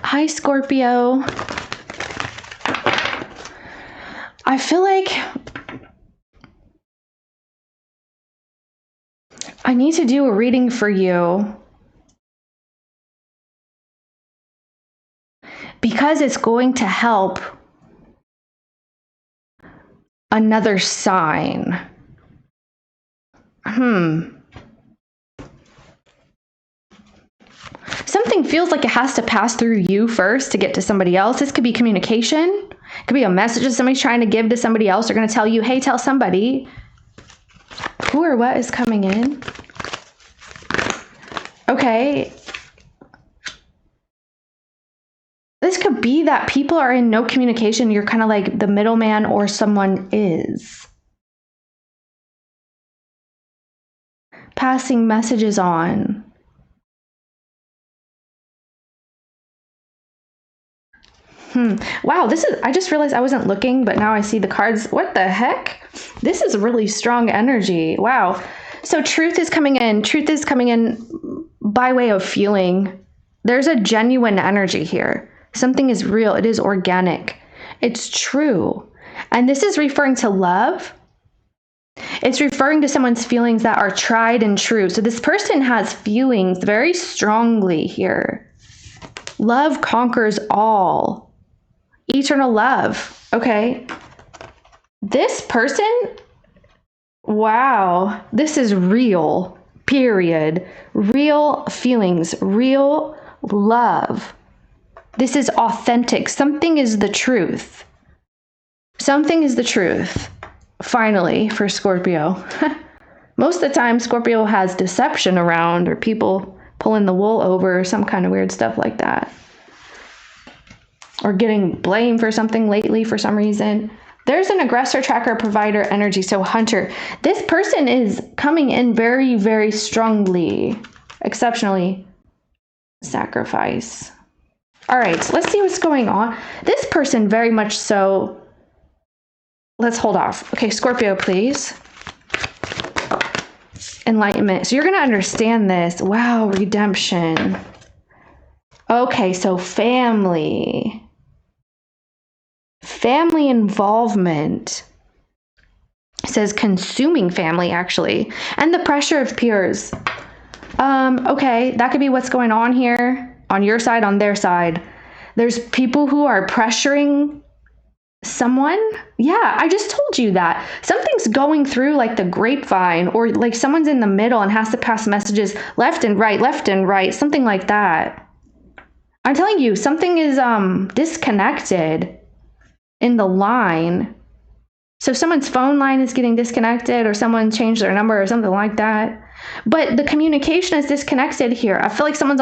Hi, Scorpio. I feel like I need to do a reading for you because it's going to help another sign. Something feels like it has to pass through you first to get to somebody else. This could be communication. It could be a message that somebody's trying to give to somebody else. They're going to tell you, hey, tell somebody. Who or what is coming in? Okay. This could be that people are in no communication. You're kind of like the middleman, or someone is passing messages on. Wow, I just realized I wasn't looking, but now I see the cards. What the heck? This is really strong energy. Wow. So truth is coming in. Truth is coming in by way of feeling. There's a genuine energy here. Something is real. It is organic. It's true. And this is referring to love. It's referring to someone's feelings that are tried and true. So this person has feelings very strongly here. Love conquers all. Eternal love. Okay. This person, wow, this is real, period. Real feelings, real love. This is authentic. Something is the truth. Something is the truth. Finally, for Scorpio. Most of the time, Scorpio has deception around, or people pulling the wool over, or some kind of weird stuff like that. Or getting blamed for something lately for some reason. There's an aggressor, tracker, provider energy. So Hunter, this person is coming in very, very strongly, exceptionally. Sacrifice. All right, let's see what's going on. This person very much so. Let's hold off. Okay, Scorpio, please. Enlightenment. So you're going to understand this. Wow, redemption. Okay, so family. Family involvement. It says consuming family, actually. And the pressure of peers. Okay, that could be what's going on here. On your side, on their side. There's people who are pressuring someone. Yeah, I just told you that. Something's going through like the grapevine, or like someone's in the middle and has to pass messages left and right, something like that. I'm telling you, something is disconnected in the line. So someone's phone line is getting disconnected, or someone changed their number or something like that. But the communication is disconnected here. I feel like someone's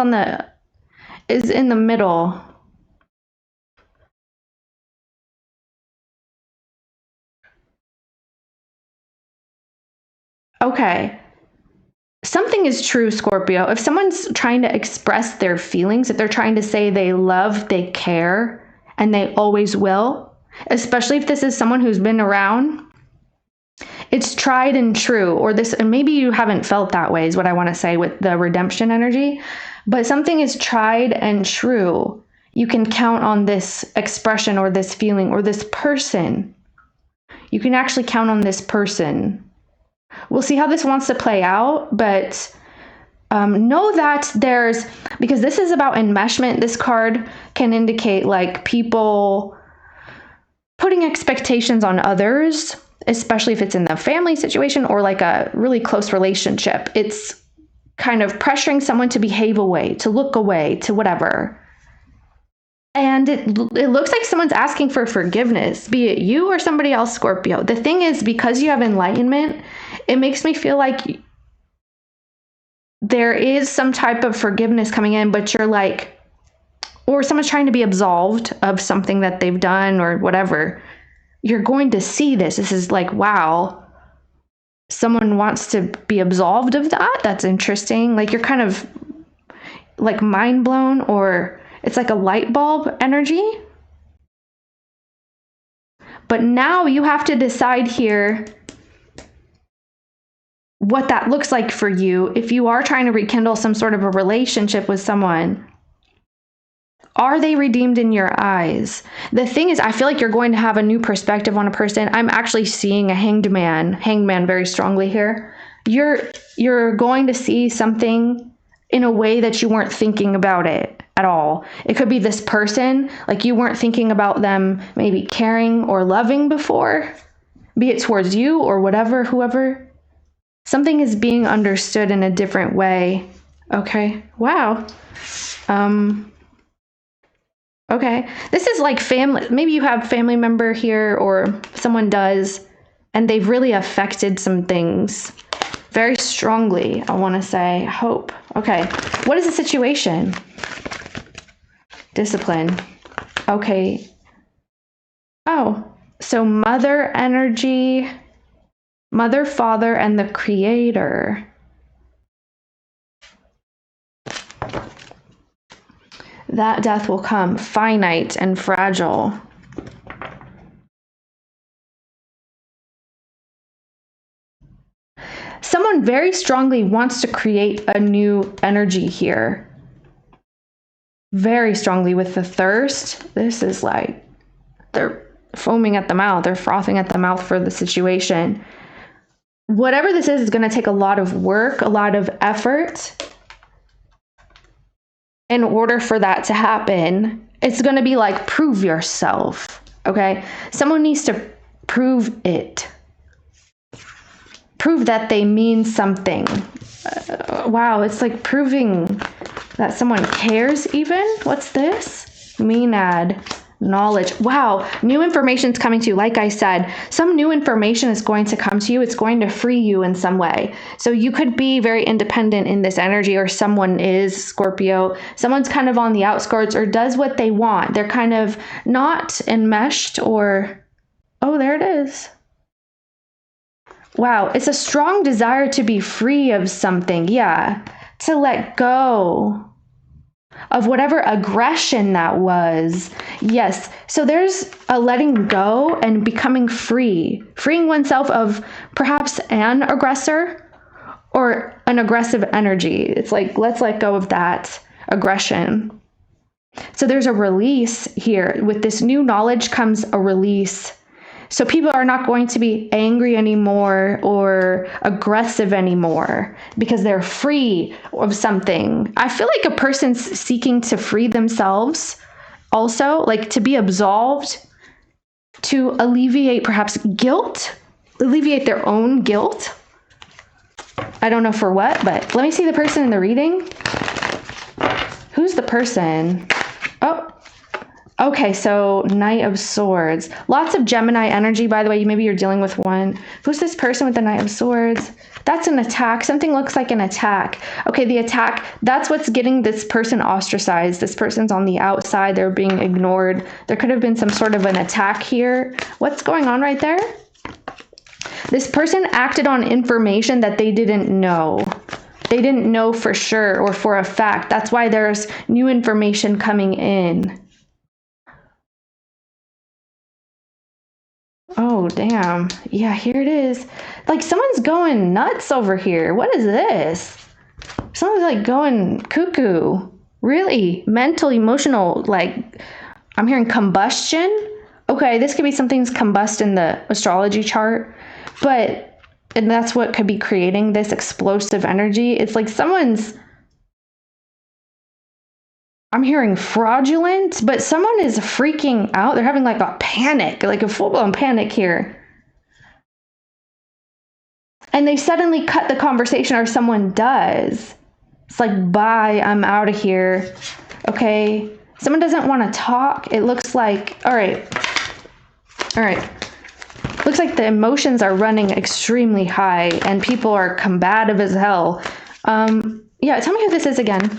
is in the middle. Okay. Something is true, Scorpio. If someone's trying to express their feelings, if they're trying to say they love, they care, and they always will, especially if this is someone who's been around, it's tried and true. Or this, and maybe you haven't felt that way, is what I want to say with the redemption energy. But something is tried and true. You can count on this expression, or this feeling, or this person. You can actually count on this person. We'll see how this wants to play out, but know that because this is about enmeshment, this card can indicate like people putting expectations on others, especially if it's in the family situation or like a really close relationship. It's kind of pressuring someone to behave away, to look away, to whatever. And it looks like someone's asking for forgiveness, be it you or somebody else, Scorpio. The thing is, because you have enlightenment, it makes me feel like there is some type of forgiveness coming in, but you're like, or someone's trying to be absolved of something that they've done or whatever. You're going to see this. This is like, wow, someone wants to be absolved of that. That's interesting. Like you're kind of like mind blown, or it's like a light bulb energy. But now you have to decide here what that looks like for you if you are trying to rekindle some sort of a relationship with someone, Are they redeemed in your eyes? The thing is, I feel like you're going to have a new perspective on a person. I'm actually seeing a hanged man very strongly here. You're going to see something in a way that you weren't thinking about it at all. It could be this person, like you weren't thinking about them maybe caring or loving before, be it towards you or whatever, whoever. Something is being understood in a different way. Okay. Wow. Okay. This is like family. Maybe you have a family member here or someone does, and they've really affected some things very strongly. I want to say hope. Okay. What is the situation? Discipline. Okay. Oh, so mother energy, mother, father, and the creator. That death will come, finite and fragile. Someone very strongly wants to create a new energy here. Very strongly with the thirst. This is like, they're foaming at the mouth. They're frothing at the mouth for the situation. Whatever this is going to take a lot of work, a lot of effort. In order for that to happen, it's going to be like, prove yourself, okay? Someone needs to prove it. Prove that they mean something. Wow, it's like proving that someone cares even? What's this? Menad. Knowledge. Wow, new information is coming to you. Like I said, some new information is going to come to you. It's going to free you in some way. So you could be very independent in this energy, or someone is Scorpio. Someone's kind of on the outskirts or does what they want. They're kind of not enmeshed or, oh, there it is. Wow, it's a strong desire to be free of something. Yeah, to let go of whatever aggression that was. Yes. So there's a letting go and becoming free, freeing oneself of perhaps an aggressor or an aggressive energy. It's like, let's let go of that aggression. So there's a release here. With this new knowledge comes a release. So people are not going to be angry anymore or aggressive anymore because they're free of something. I feel like a person's seeking to free themselves also, like to be absolved, to alleviate perhaps guilt, alleviate their own guilt. I don't know for what, but let me see the person in the reading. Who's the person? Oh, okay, so Knight of Swords. Lots of Gemini energy, by the way. Maybe you're dealing with one. Who's this person with the Knight of Swords? That's an attack. Something looks like an attack. Okay, the attack, that's what's getting this person ostracized. This person's on the outside. They're being ignored. There could have been some sort of an attack here. What's going on right there? This person acted on information that they didn't know. They didn't know for sure or for a fact. That's why there's new information coming in. Oh, damn. Yeah, here it is. Like someone's going nuts over here. What is this? Someone's like going cuckoo. Really? Mental, emotional, like I'm hearing combustion. Okay, this could be something's combust in the astrology chart, and that's what could be creating this explosive energy. It's like I'm hearing fraudulent, but someone is freaking out. They're having like a panic, like a full-blown panic here. And they suddenly cut the conversation, or someone does. It's like, bye, I'm out of here. Okay. Someone doesn't want to talk. It looks like, all right. Looks like the emotions are running extremely high and people are combative as hell. Yeah, tell me who this is again.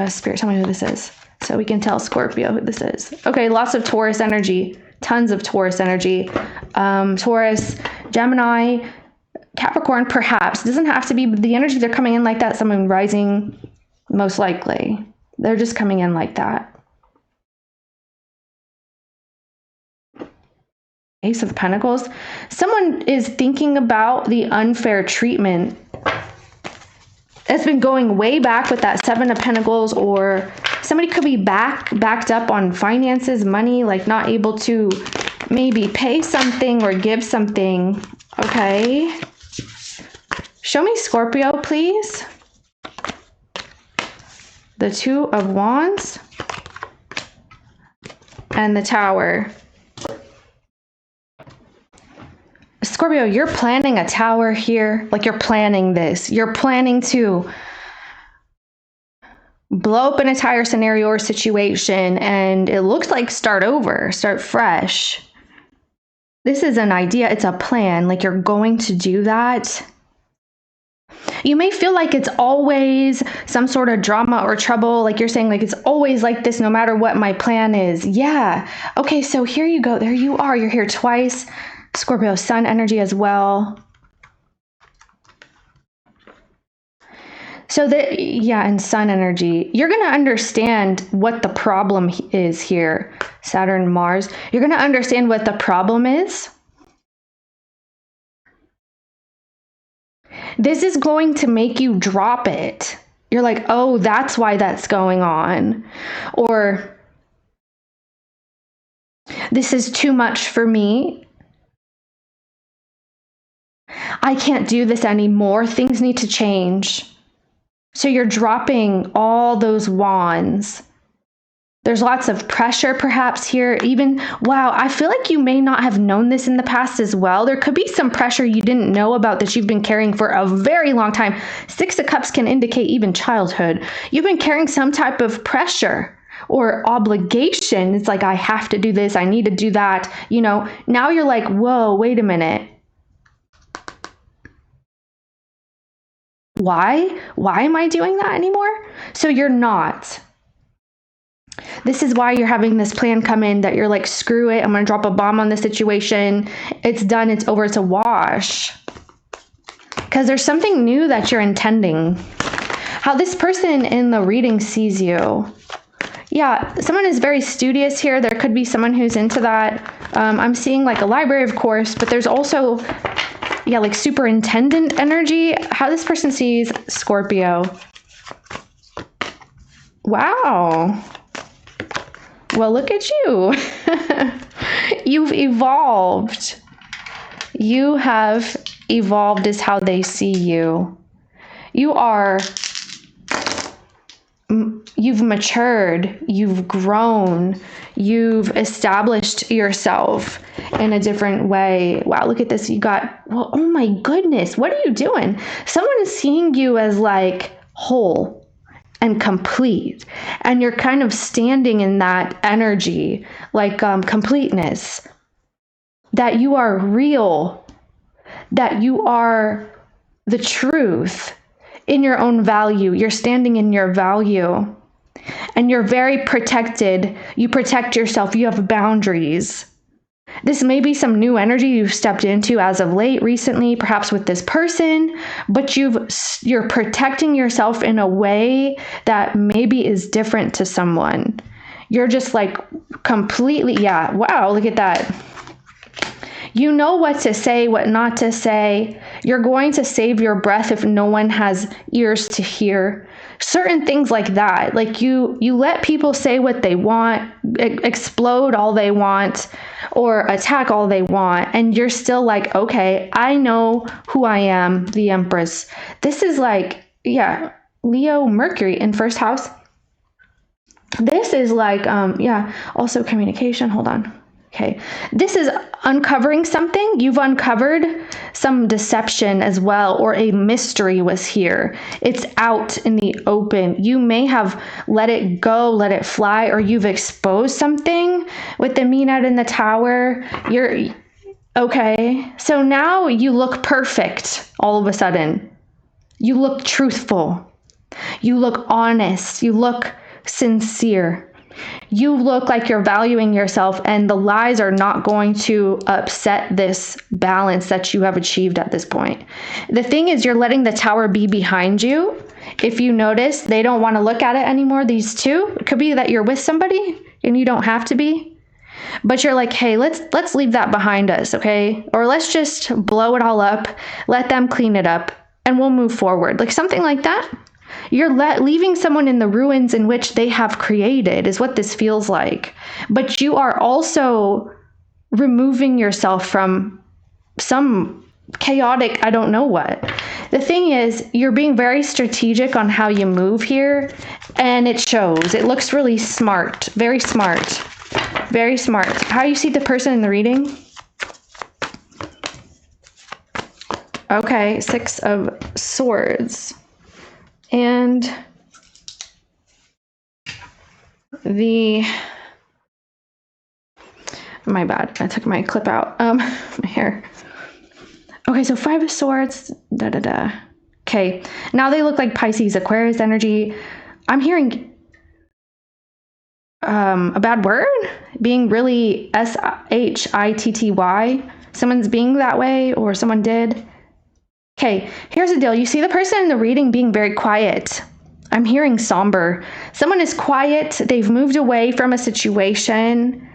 Spirit, tell me who this is. So we can tell Scorpio who this is. Okay, lots of Taurus energy. Tons of Taurus energy. Taurus, Gemini, Capricorn, perhaps. It doesn't have to be, but the energies are coming in like that. Someone rising, most likely. They're just coming in like that. Ace of Pentacles. Someone is thinking about the unfair treatment it's been going way back with that Seven of Pentacles, or somebody could be backed up on finances, money, like not able to maybe pay something or give something. Okay. Show me Scorpio, please. The Two of Wands and the Tower. Scorpio, you're planning a tower here. Like, you're planning this. You're planning to blow up an entire scenario or situation, and it looks like start over, start fresh. This is an idea. It's a plan. Like, you're going to do that. You may feel like it's always some sort of drama or trouble. Like, you're saying, like, it's always like this no matter what my plan is. Yeah. Okay, so here you go. There you are. You're here twice. Scorpio, sun energy as well. So that, yeah, and sun energy. You're going to understand what the problem is here. Saturn, Mars. You're going to understand what the problem is. This is going to make you drop it. You're like, oh, that's why that's going on. Or this is too much for me. I can't do this anymore. Things need to change. So you're dropping all those wands. There's lots of pressure perhaps here. Even, wow, I feel like you may not have known this in the past as well. There could be some pressure you didn't know about that you've been carrying for a very long time. Six of Cups can indicate even childhood. You've been carrying some type of pressure or obligation. It's like, I have to do this. I need to do that. You know, now you're like, whoa, wait a minute. Why? Why am I doing that anymore? So you're not. This is why you're having this plan come in that you're like, screw it. I'm going to drop a bomb on this situation. It's done. It's over. It's a wash. Because there's something new that you're intending. How this person in the reading sees you. Yeah, someone is very studious here. There could be someone who's into that. I'm seeing like a library, of course, but there's also, yeah, like superintendent energy. How this person sees Scorpio. Wow. Well, look at you. You've evolved. You have evolved is how they see you. You've matured, you've grown, you've established yourself in a different way. Wow, look at this. You got, well, oh my goodness, what are you doing? Someone is seeing you as like whole and complete, and you're kind of standing in that energy, like completeness, that you are real, that you are the truth in your own value. You're standing in your value, and you're very protected. You protect yourself. You have boundaries. This may be some new energy you've stepped into as of late, recently, perhaps with this person, but you're protecting yourself in a way that maybe is different to someone. You're just like completely, yeah, wow, look at that. You know what to say, what not to say. You're going to save your breath if no one has ears to hear. Certain things like that. Like you let people say what they want, explode all they want, or attack all they want. And you're still like, okay, I know who I am, the Empress. This is like, yeah, Leo, Mercury in first house. This is like, yeah, also communication. Hold on. Okay, this is uncovering something. You've uncovered some deception as well, or a mystery was here. It's out in the open. You may have let it go, let it fly, or you've exposed something with the Moon out in the Tower. You're okay. So now you look perfect all of a sudden. You look truthful. You look honest. You look sincere. You look like you're valuing yourself, and the lies are not going to upset this balance that you have achieved at this point. The thing is, you're letting the Tower be behind you. If you notice, they don't want to look at it anymore, these two. It could be that you're with somebody and you don't have to be, but you're like, hey, let's leave that behind us, okay? Or let's just blow it all up. Let them clean it up. and we'll move forward. Like something like that. You're leaving someone in the ruins in which they have created is what this feels like. But you are also removing yourself from some chaotic, I don't know what. The thing is, you're being very strategic on how you move here, and it shows. It looks really smart, very smart, very smart. How do you see the person in the reading? Okay, 6 of Swords. And my bad, I took my clip out, my hair. Okay, so 5 of Swords, Okay, now they look like Pisces, Aquarius energy. I'm hearing a bad word, being really shitty. Someone's being that way, or someone did. Okay, here's the deal. You see the person in the reading being very quiet. I'm hearing somber. Someone is quiet. They've moved away from a situation.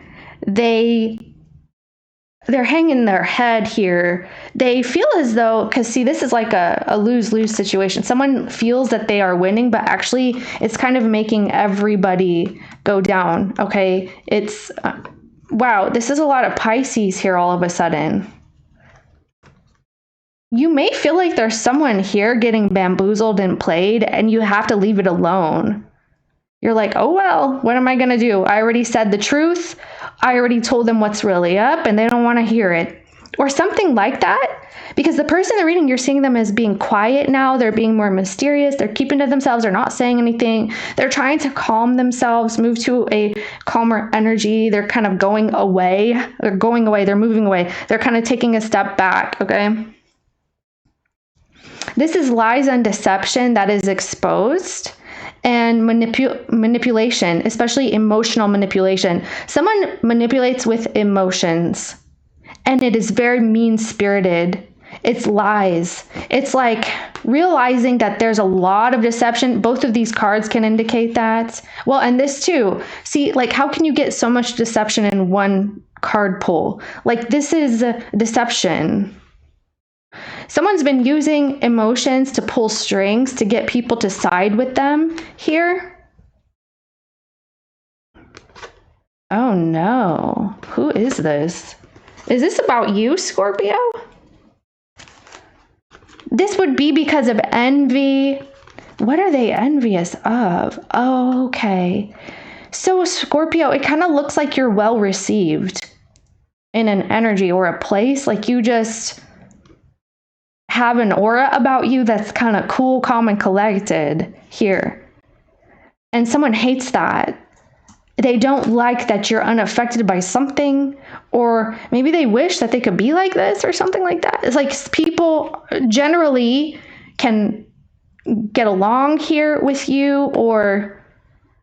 They're hanging their head here. They feel as though, because see, this is like a lose-lose situation. Someone feels that they are winning, but actually it's kind of making everybody go down, okay? It's, wow, this is a lot of Pisces here all of a sudden. You may feel like there's someone here getting bamboozled and played, and you have to leave it alone. You're like, oh, well, what am I going to do? I already said the truth. I already told them what's really up, and they don't want to hear it. Or something like that. Because the person in the reading, you're seeing them as being quiet now. They're being more mysterious. They're keeping to themselves. They're not saying anything. They're trying to calm themselves, move to a calmer energy. They're kind of going away. They're going away. They're moving away. They're kind of taking a step back, okay? This is lies and deception that is exposed, and manipulation, especially emotional manipulation. Someone manipulates with emotions, and it is very mean-spirited. It's lies. It's like realizing that there's a lot of deception. Both of these cards can indicate that. Well, and this too. See, like, how can you get so much deception in one card pull? Like, this is deception. Someone's been using emotions to pull strings to get people to side with them here. Oh no. Who is this? Is this about you, Scorpio? This would be because of envy. What are they envious of? Oh, okay. So Scorpio, it kind of looks like you're well received in an energy or a place. Like you just have an aura about you that's kind of cool, calm, and collected here. And someone hates that. They don't like that you're unaffected by something, or maybe they wish that they could be like this or something like that. It's like people generally can get along here with you or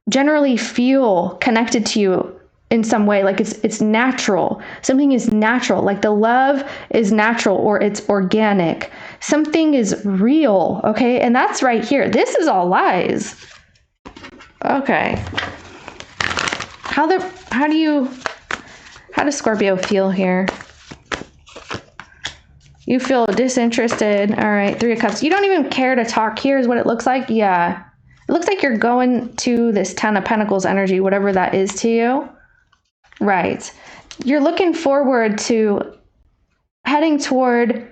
generally feel connected to you in some way, like it's natural. Something is natural, like the love is natural or it's organic. Something is real, okay? And that's right here. This is all lies. Okay. How does Scorpio feel here? You feel disinterested. All right, 3 of Cups. You don't even care to talk here is what it looks like. Yeah. It looks like you're going to this 10 of Pentacles energy, whatever that is to you. Right. You're looking forward to heading toward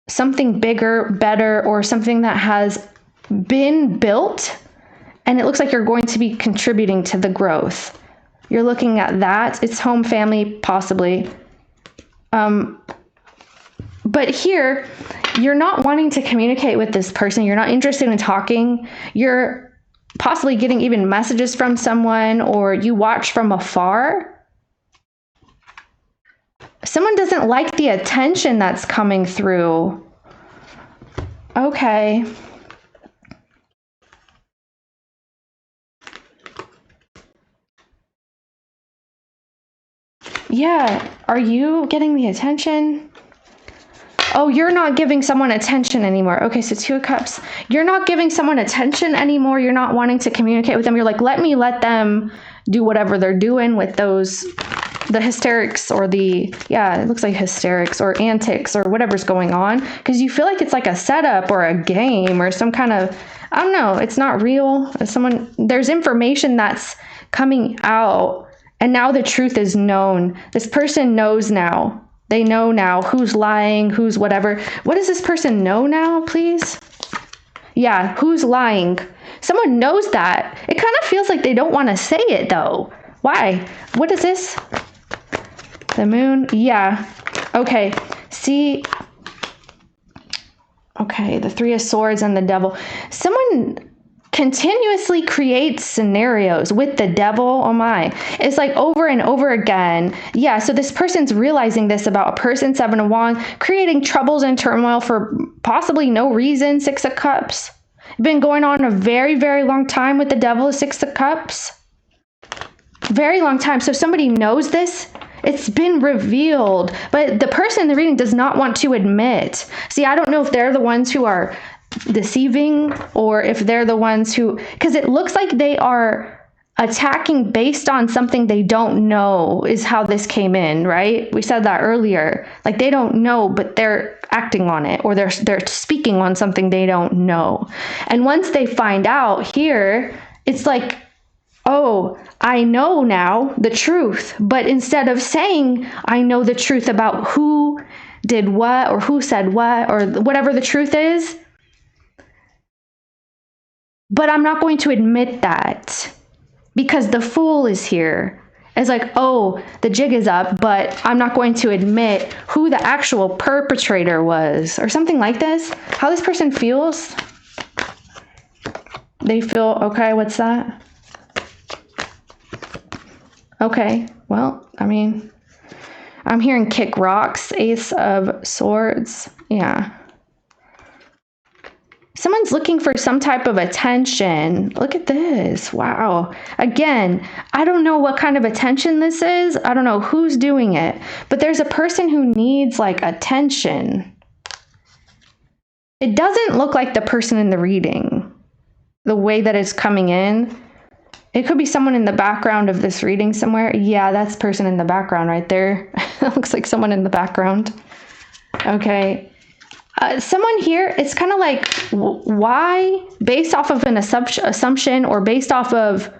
something bigger, better, or something that has been built, and it looks like you're going to be contributing to the growth. You're looking at that. It's home, family, possibly. But here, you're not wanting to communicate with this person. You're not interested in talking. You're possibly getting even messages from someone, or you watch from afar. Someone doesn't like the attention that's coming through. Okay. Yeah, are you getting the attention? Oh, you're not giving someone attention anymore. Okay, so 2 of Cups. You're not giving someone attention anymore. You're not wanting to communicate with them. You're like, let them do whatever they're doing with those the hysterics or it looks like hysterics or antics or whatever's going on, because you feel like it's like a setup or a game or some kind of, I don't know, it's not real. There's information that's coming out, and now the truth is known. This person knows now. They know now who's lying, who's whatever. What does this person know now, please? Yeah, who's lying? Someone knows that. It kind of feels like they don't want to say it, though. Why? What is this? The moon? Yeah. Okay. See? Okay, the Three of Swords and the Devil. Someone continuously creates scenarios with the devil. Oh my. It's like over and over again. Yeah, so this person's realizing this about a person, Seven of Wands, creating troubles and turmoil for possibly no reason, Six of Cups. Been going on a very, very long time with the devil, Six of Cups. Very long time. So somebody knows this. It's been revealed, but the person in the reading does not want to admit. See, I don't know if they're the ones who are deceiving or if they're the ones who, because it looks like they are attacking based on something they don't know is how this came in, right? We said that earlier. Like they don't know, but they're acting on it, or they're speaking on something they don't know. And once they find out here, it's like, oh, I know now the truth. But instead of saying, I know the truth about who did what or who said what or whatever the truth is, but I'm not going to admit that because the Fool is here. It's like, oh, the jig is up, but I'm not going to admit who the actual perpetrator was or something like this. How this person feels. They feel, okay, what's that? Okay, well, I mean, I'm hearing kick rocks, Ace of Swords. Yeah. Someone's looking for some type of attention. Look at this. Wow. Again, I don't know what kind of attention this is. I don't know who's doing it, but there's a person who needs like attention. It doesn't look like the person in the reading, the way that it's coming in. It could be someone in the background of this reading somewhere. Yeah, that's person in the background right there. It looks like someone in the background. Okay. Someone here, it's kind of like, why, based off of an assumption or based off of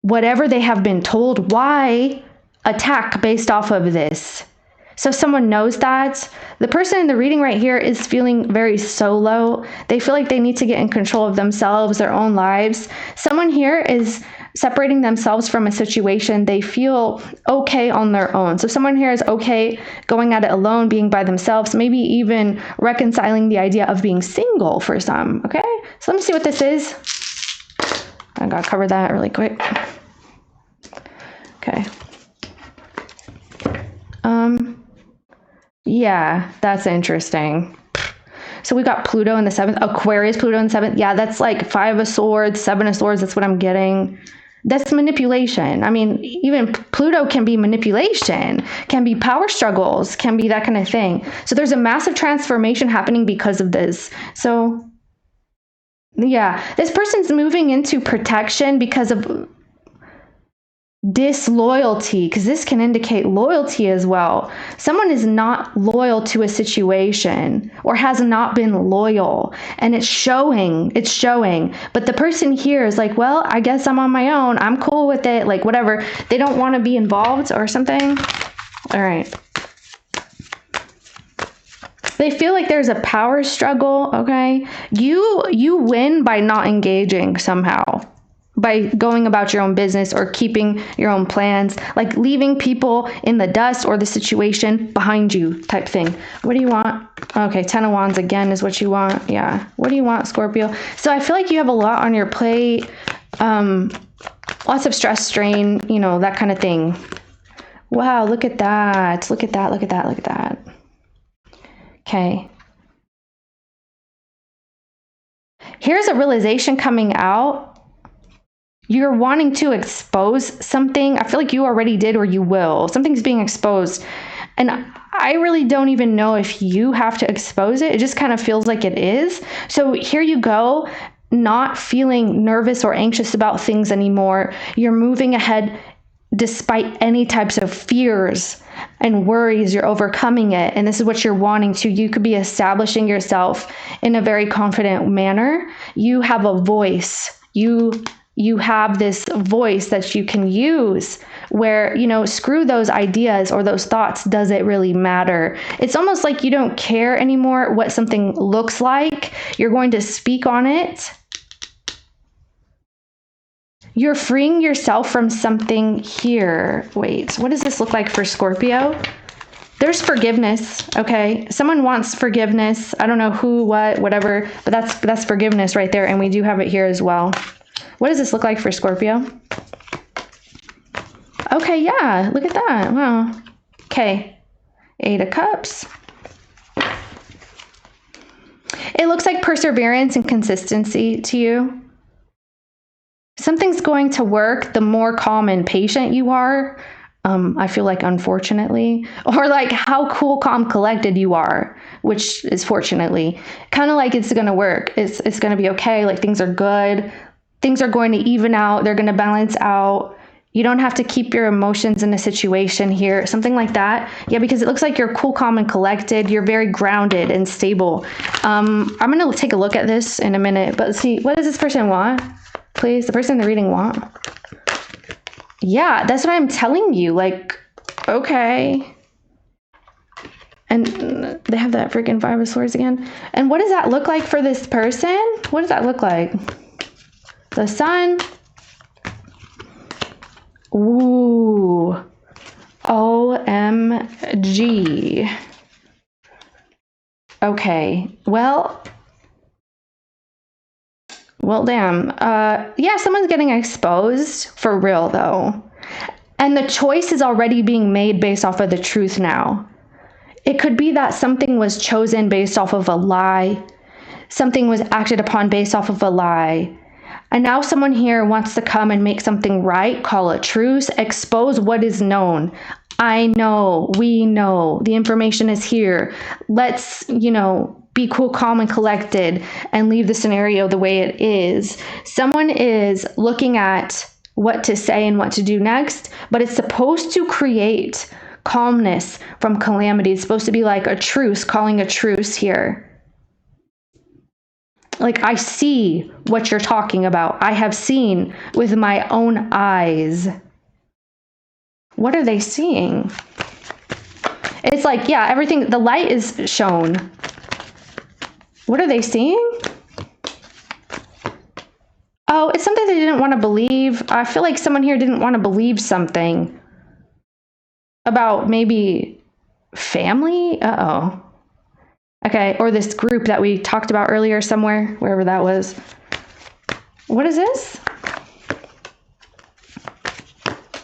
whatever they have been told, why attack based off of this? So someone knows that. The person in the reading right here is feeling very solo. They feel like they need to get in control of themselves, their own lives. Someone here is separating themselves from a situation. They feel okay on their own. So someone here is okay going at it alone, being by themselves, maybe even reconciling the idea of being single for some. Okay, so let me see what this is. I gotta cover that really quick. Okay. Yeah, that's interesting. So we got Pluto in the 7th, Aquarius, Pluto in the 7th. Yeah, that's like 5 of Swords, 7 of Swords. That's what I'm getting. That's manipulation. I mean, even Pluto can be manipulation, can be power struggles, can be that kind of thing. So there's a massive transformation happening because of this. So yeah, this person's moving into protection because of disloyalty, because this can indicate loyalty as well. Someone is not loyal to a situation or has not been loyal, and it's showing. But the person here is like, well, I guess I'm on my own, I'm cool with it, like whatever. They don't want to be involved or something. All right, they feel like there's a power struggle. Okay, you win by not engaging somehow, by going about your own business or keeping your own plans, like leaving people in the dust or the situation behind you type thing. What do you want? Okay, 10 of Wands again is what you want. Yeah. What do you want, Scorpio? So I feel like you have a lot on your plate. Lots of stress, strain, you know, that kind of thing. Wow, look at that. Look at that. Look at that. Look at that. Okay. Here's a realization coming out. You're wanting to expose something. I feel like you already did or you will. Something's being exposed. And I really don't even know if you have to expose it. It just kind of feels like it is. So here you go, not feeling nervous or anxious about things anymore. You're moving ahead despite any types of fears and worries, you're overcoming it. And this is what you're wanting to. You could be establishing yourself in a very confident manner. You have a voice. You have this voice that you can use where, screw those ideas or those thoughts. Does it really matter? It's almost like you don't care anymore what something looks like. You're going to speak on it. You're freeing yourself from something here. Wait, what does this look like for Scorpio? There's forgiveness, okay? Someone wants forgiveness. I don't know who, what, whatever, but that's forgiveness right there, and we do have it here as well. What does this look like for Scorpio? Okay, yeah, look at that. Wow. Okay, 8 of Cups. It looks like perseverance and consistency to you. Something's going to work the more calm and patient you are. I feel like, unfortunately, or like how cool, calm, collected you are, which is fortunately kind of like it's going to work. It's going to be okay. Like things are good. Things are going to even out. They're going to balance out. You don't have to keep your emotions in a situation here. Something like that. Yeah, because it looks like you're cool, calm, and collected. You're very grounded and stable. I'm going to take a look at this in a minute, but let's see. What does this person want? Please, the person in the reading want? Yeah, that's what I'm telling you. Like, okay. And they have that freaking 5 of Swords again. And what does that look like for this person? What does that look like? The Sun. Ooh. OMG. Okay. Well, damn. Yeah, someone's getting exposed for real, though. And the choice is already being made based off of the truth now. It could be that something was chosen based off of a lie. Something was acted upon based off of a lie. And now someone here wants to come and make something right, call a truce, expose what is known. I know, we know, the information is here. Let's, be cool, calm, and collected and leave the scenario the way it is. Someone is looking at what to say and what to do next, but it's supposed to create calmness from calamity. It's supposed to be like a truce, calling a truce here. Like, I see what you're talking about. I have seen with my own eyes. What are they seeing? It's like, yeah, everything, the light is shown. What are they seeing? Oh, it's something they didn't want to believe. I feel like someone here didn't want to believe something about maybe family. Uh-oh. Okay, or this group that we talked about earlier somewhere, wherever that was. What is this?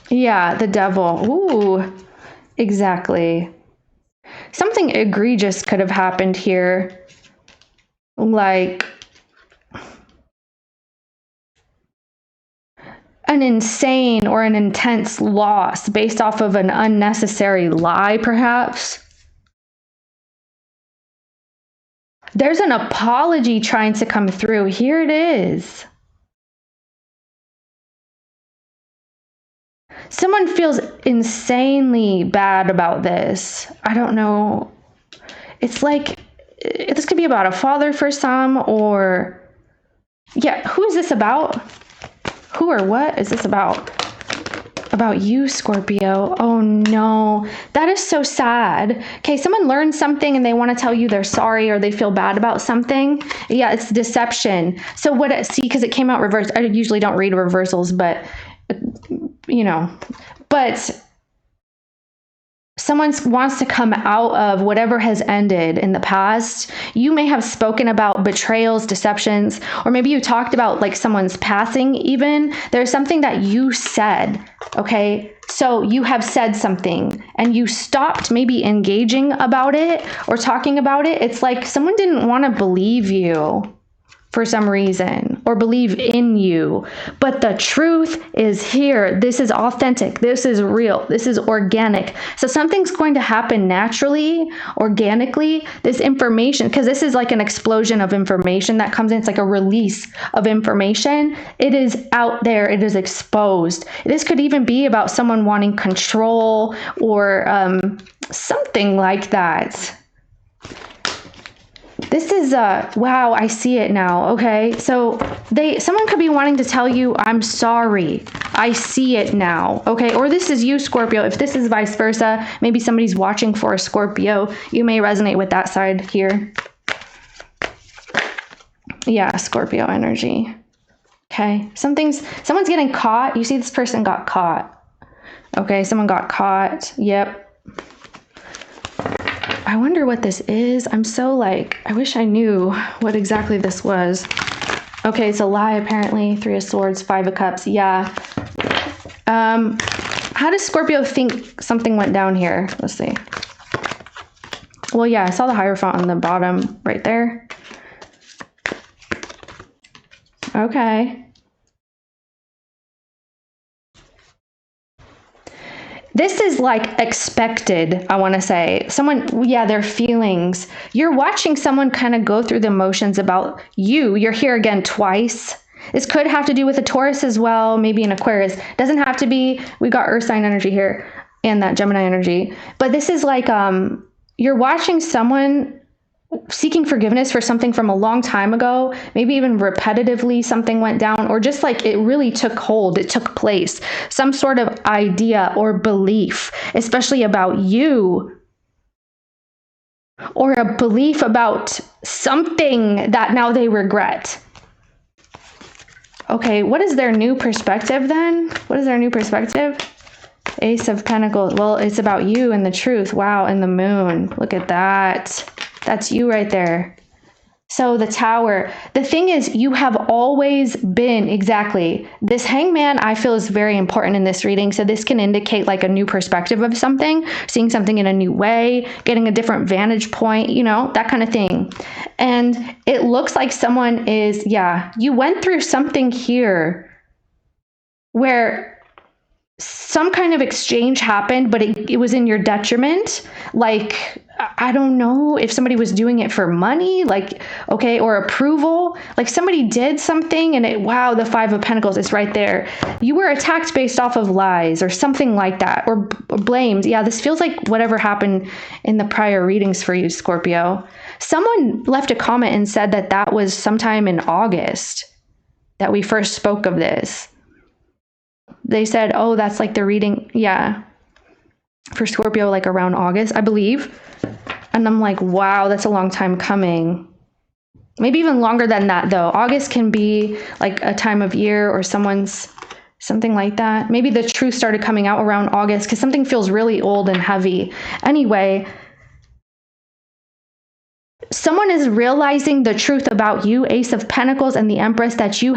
Yeah, the Devil. Ooh, exactly. Something egregious could have happened here. Like an insane or an intense loss based off of an unnecessary lie, perhaps. There's an apology trying to come through. Here it is. Someone feels insanely bad about this. I don't know. It's like, this could be about a father for some, or, yeah, who is this about? Who or what is this about? About you, Scorpio. Oh no, that is so sad. Okay, someone learned something and they want to tell you they're sorry or they feel bad about something. Yeah, it's deception. So what, see, because it came out reversed. I usually don't read reversals, but, but someone wants to come out of whatever has ended in the past. You may have spoken about betrayals, deceptions, or maybe you talked about like someone's passing even. There's something that you said, okay? So you have said something and you stopped maybe engaging about it or talking about it. It's like someone didn't want to believe you. for some reason or believe in you. But the truth is here. This is authentic. This is real. This is organic. So something's going to happen naturally, organically. This information, because this is like an explosion of information that comes in. It's like a release of information. It is out there. It is exposed. This could even be about someone wanting control or something like that. This is, wow, I see it now. Okay. So someone could be wanting to tell you, I'm sorry. I see it now. Okay. Or this is you, Scorpio. If this is vice versa, maybe somebody's watching for a Scorpio. You may resonate with that side here. Yeah. Scorpio energy. Okay. Someone's getting caught. You see this person got caught. Okay. Someone got caught. Yep. I wonder what this is. I'm so like, I wish I knew what exactly this was. Okay, it's a lie apparently. 3 of Swords, 5 of Cups. Yeah. How does Scorpio think something went down here? Let's see. Well, yeah, I saw the Hierophant on the bottom right there. Okay. This is like expected, I want to say. Someone, yeah, their feelings. You're watching someone kind of go through the emotions about you. You're here again twice. This could have to do with a Taurus as well, maybe an Aquarius. Doesn't have to be. We got Earth sign energy here and that Gemini energy. But this is like you're watching someone seeking forgiveness for something from a long time ago, maybe even repetitively something went down, or just like it really took hold, it took place, some sort of idea or belief, especially about you, or a belief about something that now they regret. Okay, what is their new perspective then? What is their new perspective? Ace of Pentacles. Well, it's about you and the truth. Wow, and the moon. Look at that. That's you right there. So the Tower. The thing is, you have always been, exactly. This Hangman, I feel, is very important in this reading. So this can indicate like a new perspective of something, seeing something in a new way, getting a different vantage point, you know, that kind of thing. And it looks like someone is, yeah, you went through something here where some kind of exchange happened, but it was in your detriment. Like, I don't know if somebody was doing it for money, like, okay, or approval. Like somebody did something and wow, the 5 of Pentacles is right there. You were attacked based off of lies or something like that, or blamed. Yeah, this feels like whatever happened in the prior readings for you, Scorpio. Someone left a comment and said that that was sometime in August that we first spoke of this. They said, oh, that's like the reading. Yeah. For Scorpio, like around August, I believe. And I'm like, wow, that's a long time coming. Maybe even longer than that, though. August can be like a time of year or something like that. Maybe the truth started coming out around August because something feels really old and heavy. Anyway, someone is realizing the truth about you, Ace of Pentacles and the Empress, that you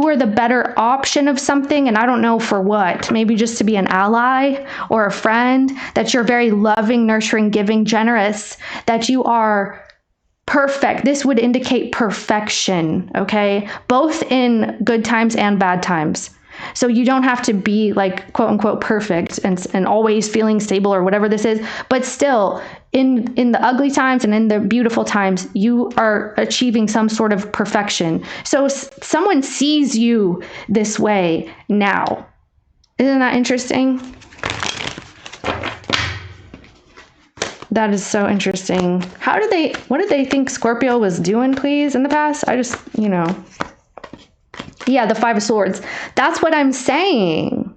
were the better option of something, and I don't know for what. Maybe just to be an ally or a friend, that you're very loving, nurturing, giving, generous, that you are perfect. This would indicate perfection, okay? Both in good times and bad times. So you don't have to be like quote unquote perfect and always feeling stable or whatever this is, but still in the ugly times and in the beautiful times, you are achieving some sort of perfection. So someone sees you this way now. Isn't that interesting? That is so interesting. What did they think Scorpio was doing, please, in the past? I just, yeah, the 5 of Swords. That's what I'm saying.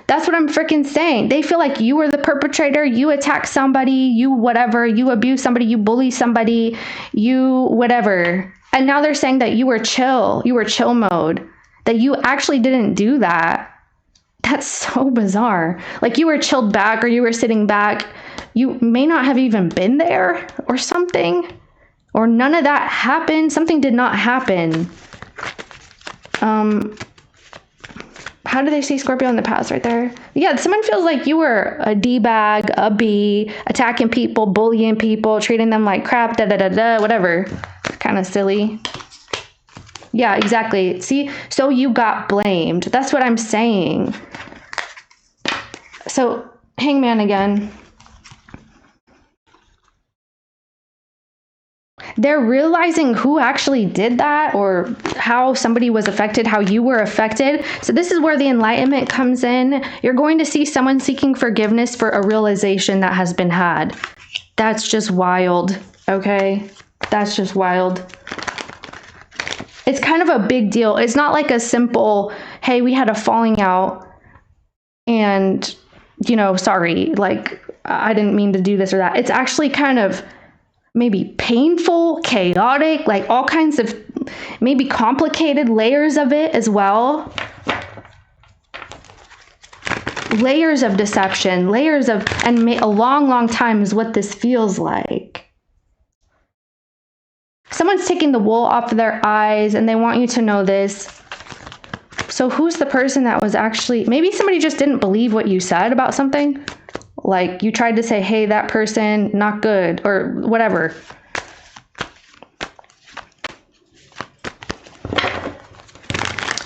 That's what I'm freaking saying. They feel like you were the perpetrator. You attack somebody, you whatever, you abuse somebody, you bully somebody, you whatever. And now they're saying that you were chill. You were chill mode. That you actually didn't do that. That's so bizarre. Like you were chilled back or you were sitting back. You may not have even been there or something. Or none of that happened. Something did not happen. How do they see Scorpio in the past right there? Yeah, someone feels like you were a D-bag, a B, attacking people, bullying people, treating them like crap, whatever. Kind of silly. Yeah, exactly. See, so you got blamed. That's what I'm saying. So, Hangman again. They're realizing who actually did that, or how somebody was affected, how you were affected. So this is where the enlightenment comes in. You're going to see someone seeking forgiveness for a realization that has been had. That's just wild, okay? That's just wild. It's kind of a big deal. It's not like a simple, hey, we had a falling out and, sorry, like, I didn't mean to do this or that. It's actually kind of maybe painful, chaotic, like all kinds of maybe complicated layers of it as well. Layers of deception, layers of, and a long, long time is what this feels like. Someone's taking the wool off of their eyes and they want you to know this. So who's the person that was actually, maybe somebody just didn't believe what you said about something. Like you tried to say, hey, that person, not good, or whatever.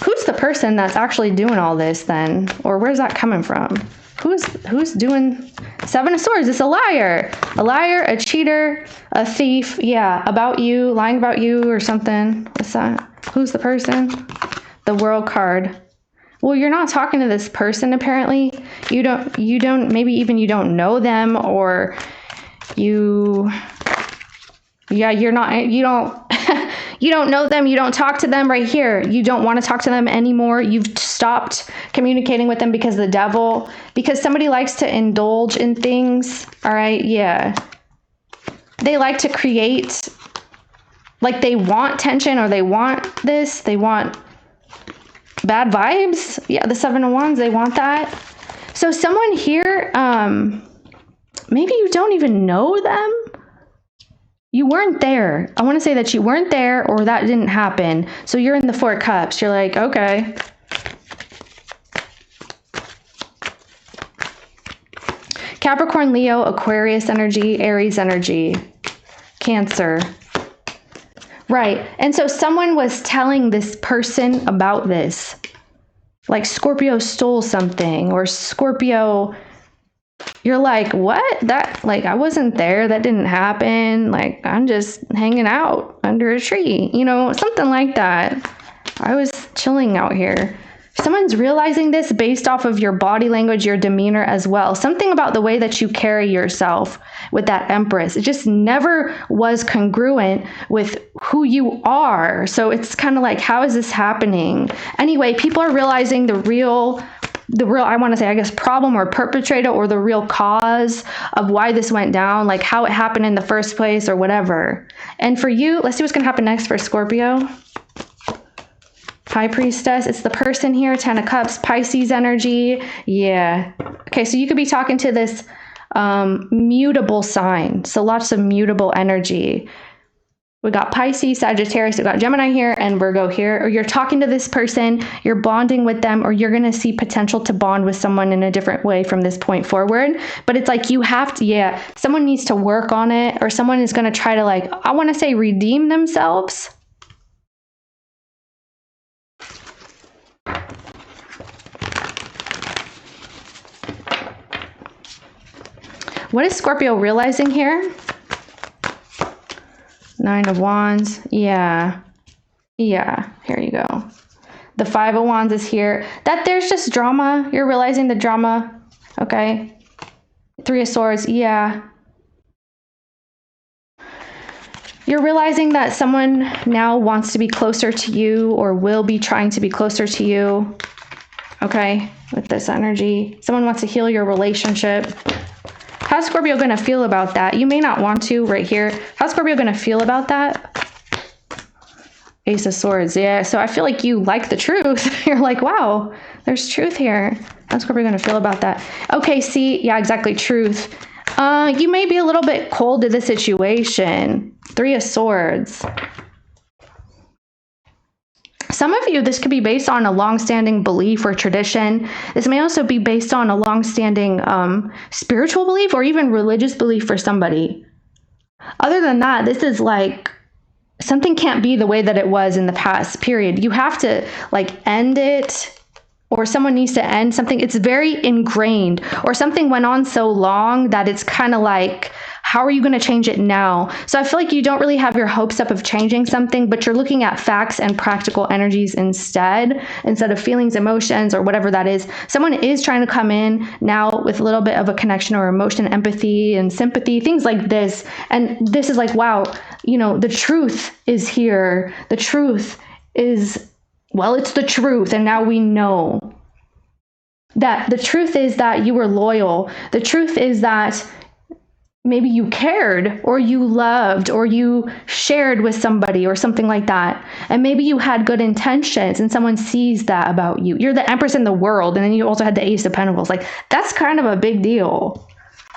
Who's the person that's actually doing all this then? Or where's that coming from? Who's doing Seven of Swords? It's a liar, a cheater, a thief. Yeah, about you, lying about you or something. What's that? Who's the person? The World card. Well, you're not talking to this person, apparently. You don't, maybe even you don't know them, or you don't, you don't know them. You don't talk to them right here. You don't want to talk to them anymore. You've stopped communicating with them because of the devil, because somebody likes to indulge in things. All right. Yeah. They like to create, like they want tension, or they want this, they want bad vibes. Yeah, the Seven of Wands, they want that. So someone here, maybe you don't even know them. You weren't there. I want to say that you weren't there, or that didn't happen. So you're in the Four of Cups. You're like, okay. Capricorn, Leo, Aquarius energy, Aries energy, Cancer. Right. And so someone was telling this person about this. Like Scorpio stole something, or Scorpio, you're like, what? That, like, I wasn't there. That didn't happen. Like, I'm just hanging out under a tree, something like that. I was chilling out here. Someone's realizing this based off of your body language, your demeanor as well. Something about the way that you carry yourself with that Empress. It just never was congruent with who you are. So it's kind of like, how is this happening? Anyway, people are realizing the real, I want to say, I guess, problem or perpetrator, or the real cause of why this went down, like how it happened in the first place or whatever. And for you, let's see what's going to happen next for Scorpio. High Priestess, it's the person here, Ten of Cups, Pisces energy. Yeah. Okay, so you could be talking to this mutable sign. So lots of mutable energy. We got Pisces, Sagittarius, we got Gemini here, and Virgo here. Or you're talking to this person, you're bonding with them, or you're going to see potential to bond with someone in a different way from this point forward. But it's like you have to, someone needs to work on it, or someone is going to try to, like, I want to say, redeem themselves. What is Scorpio realizing here? Nine of Wands. Yeah. Here you go. The Five of Wands is here. That there's just drama. You're realizing the drama. Okay. Three of Swords. Yeah. You're realizing that someone now wants to be closer to you, or will be trying to be closer to you. Okay. With this energy. Someone wants to heal your relationship. How's Scorpio going to feel about that? You may not want to right here. How's Scorpio going to feel about that? Ace of Swords. Yeah. So I feel like you like the truth. You're like, wow, there's truth here. How's Scorpio going to feel about that? Okay. See, yeah, exactly. Truth. You may be a little bit cold to the situation. Three of Swords. Some of you, this could be based on a long-standing belief or tradition. This may also be based on a long-standing spiritual belief, or even religious belief for somebody. Other than that, this is like something can't be the way that it was in the past, period. You have to like end it, or someone needs to end something. It's very ingrained, or something went on so long that it's kind of like, how are you going to change it now? So I feel like you don't really have your hopes up of changing something, but you're looking at facts and practical energies instead of feelings, emotions, or whatever that is. Someone is trying to come in now with a little bit of a connection or emotion, empathy and sympathy, things like this. And this is like, wow, the truth is here. The truth is, well, it's the truth. And now we know that the truth is that you were loyal. The truth is that maybe you cared, or you loved, or you shared with somebody or something like that. And maybe you had good intentions and someone sees that about you. You're the Empress in the world. And then you also had the Ace of Pentacles. Like, that's kind of a big deal.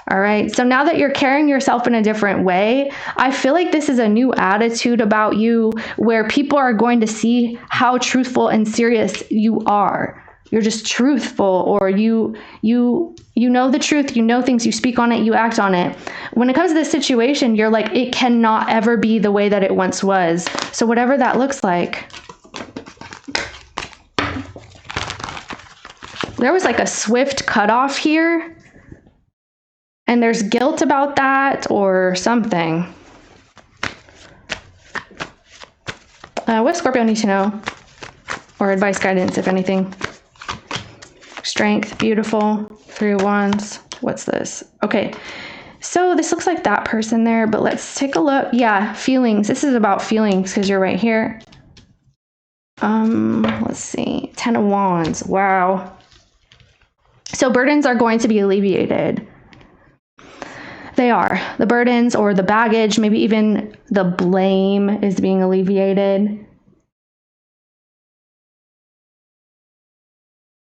All right. So now that you're carrying yourself in a different way, I feel like this is a new attitude about you where people are going to see how truthful and serious you are. You're just truthful, or you know the truth, you know things, you speak on it, you act on it. When it comes to this situation, you're like, it cannot ever be the way that it once was. So whatever that looks like. There was like a swift cutoff here. And there's guilt about that or something. What Scorpio needs to know? Or advice, guidance, if anything. Strength, beautiful. 3 of Wands. What's this? Okay. So this looks like that person there, but let's take a look. Yeah, feelings. This is about feelings because you're right here. Let's see. 10 of Wands. Wow. So burdens are going to be alleviated. They are. The burdens or the baggage, maybe even the blame is being alleviated.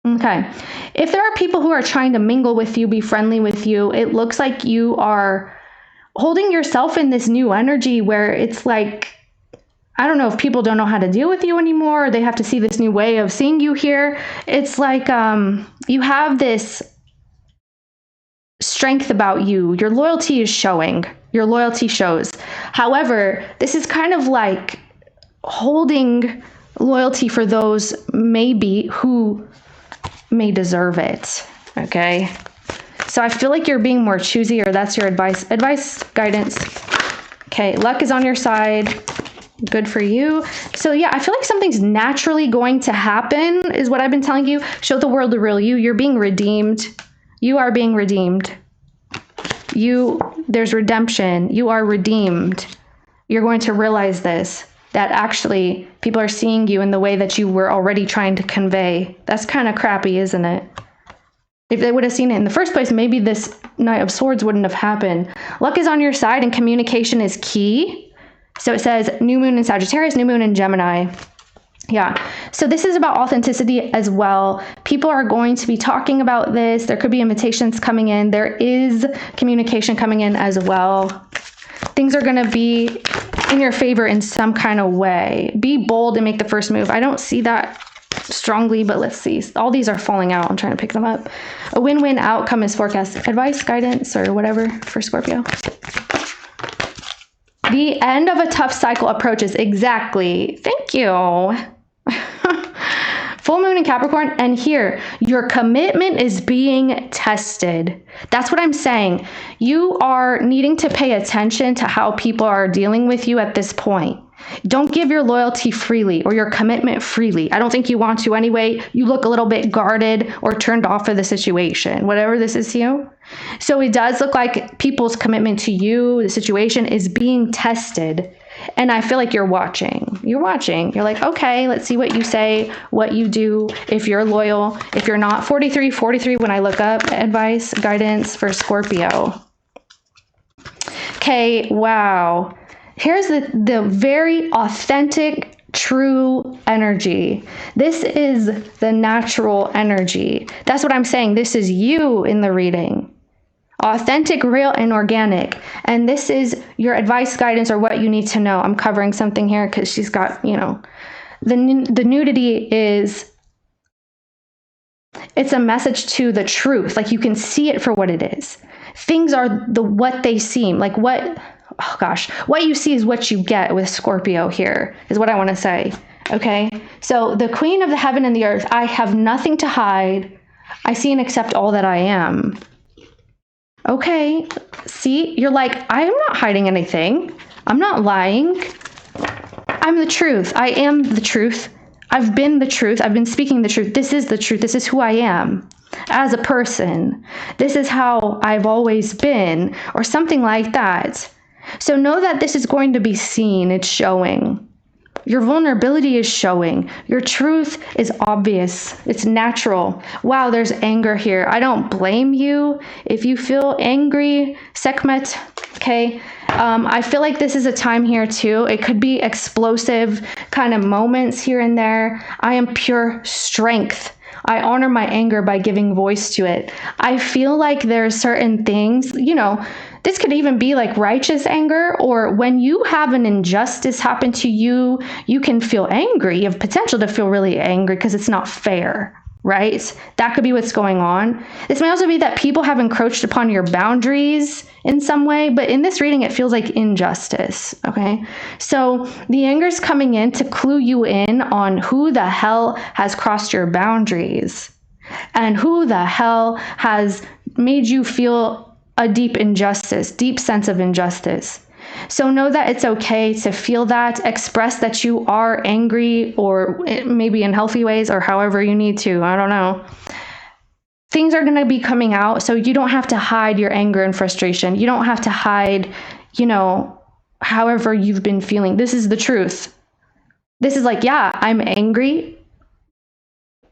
Okay. If there are people who are trying to mingle with you, be friendly with you, it looks like you are holding yourself in this new energy where it's like, I don't know if people don't know how to deal with you anymore, or they have to see this new way of seeing you here. It's like you have this strength about you. Your loyalty is showing. Your loyalty shows. However, this is kind of like holding loyalty for those maybe who may deserve it. Okay. So I feel like you're being more choosy, or that's your advice, guidance. Okay. Luck is on your side. Good for you. So yeah, I feel like something's naturally going to happen is what I've been telling you. Show the world the real you. You're being redeemed. You are being redeemed. There's redemption. You are redeemed. You're going to realize this, that actually people are seeing you in the way that you were already trying to convey. That's kind of crappy, isn't it? If they would have seen it in the first place, maybe this Knight of Swords wouldn't have happened. Luck is on your side and communication is key. So it says new moon in Sagittarius, new moon in Gemini. Yeah. So this is about authenticity as well. People are going to be talking about this. There could be invitations coming in. There is communication coming in as well. Things are going to be in your favor in some kind of way. Be bold and make the first move. I don't see that strongly, but let's see. All these are falling out. I'm trying to pick them up. A win-win outcome is forecast. Advice, guidance, or whatever for Scorpio. The end of a tough cycle approaches. Exactly. Thank you. Full moon in Capricorn, and here, your commitment is being tested. That's what I'm saying. You are needing to pay attention to how people are dealing with you at this point. Don't give your loyalty freely or your commitment freely. I don't think you want to anyway. You look a little bit guarded or turned off of the situation, whatever this is to you. So it does look like people's commitment to you, the situation, is being tested. And I feel like you're watching. You're watching. You're like, okay, let's see what you say, what you do, if you're loyal, if you're not. 43 when I look up advice, guidance for Scorpio. Okay, wow. Here's the very authentic, true energy. This is the natural energy. That's what I'm saying. This is you in the reading. Authentic, real, and organic. And this is your advice, guidance, or what you need to know. I'm covering something here because she's got, the nudity is, it's a message to the truth. Like you can see it for what it is. Things are what they seem. Like what oh gosh, what you see is what you get with Scorpio here, is what I want to say. Okay, so the queen of the heaven and the earth, I have nothing to hide. I see and accept all that I am. Okay, see, you're like, I am not hiding anything. I'm not lying. I'm the truth. I am the truth. I've been the truth. I've been speaking the truth. This is the truth. This is who I am as a person. This is how I've always been, or something like that. So know that this is going to be seen. It's showing. Your vulnerability is showing. Your truth is obvious. It's natural. Wow, there's anger here. I don't blame you if you feel angry, Sekhmet. Okay. I feel like this is a time here too. It could be explosive kind of moments here and there. I am pure strength. I honor my anger by giving voice to it. I feel like there are certain things, this could even be like righteous anger, or when you have an injustice happen to you, you can feel angry. You have potential to feel really angry because it's not fair, right? That could be what's going on. This may also be that people have encroached upon your boundaries in some way, but in this reading, it feels like injustice, okay? So the anger is coming in to clue you in on who the hell has crossed your boundaries and who the hell has made you feel a deep injustice, deep sense of injustice. So know that it's okay to feel that, express that you are angry, or maybe in healthy ways, or however you need to. I don't know. Things are going to be coming out, so you don't have to hide your anger and frustration. You don't have to hide, however you've been feeling. This is the truth. This is like, yeah, I'm angry.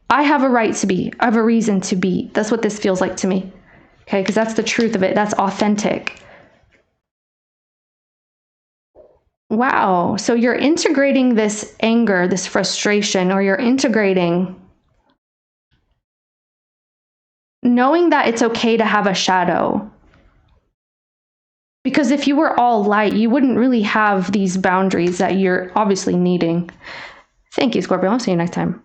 I have a right to be. I have a reason to be. That's what this feels like to me. Okay, because that's the truth of it. That's authentic. Wow. So you're integrating this anger, this frustration, or you're integrating knowing that it's okay to have a shadow. Because if you were all light, you wouldn't really have these boundaries that you're obviously needing. Thank you, Scorpio. I'll see you next time.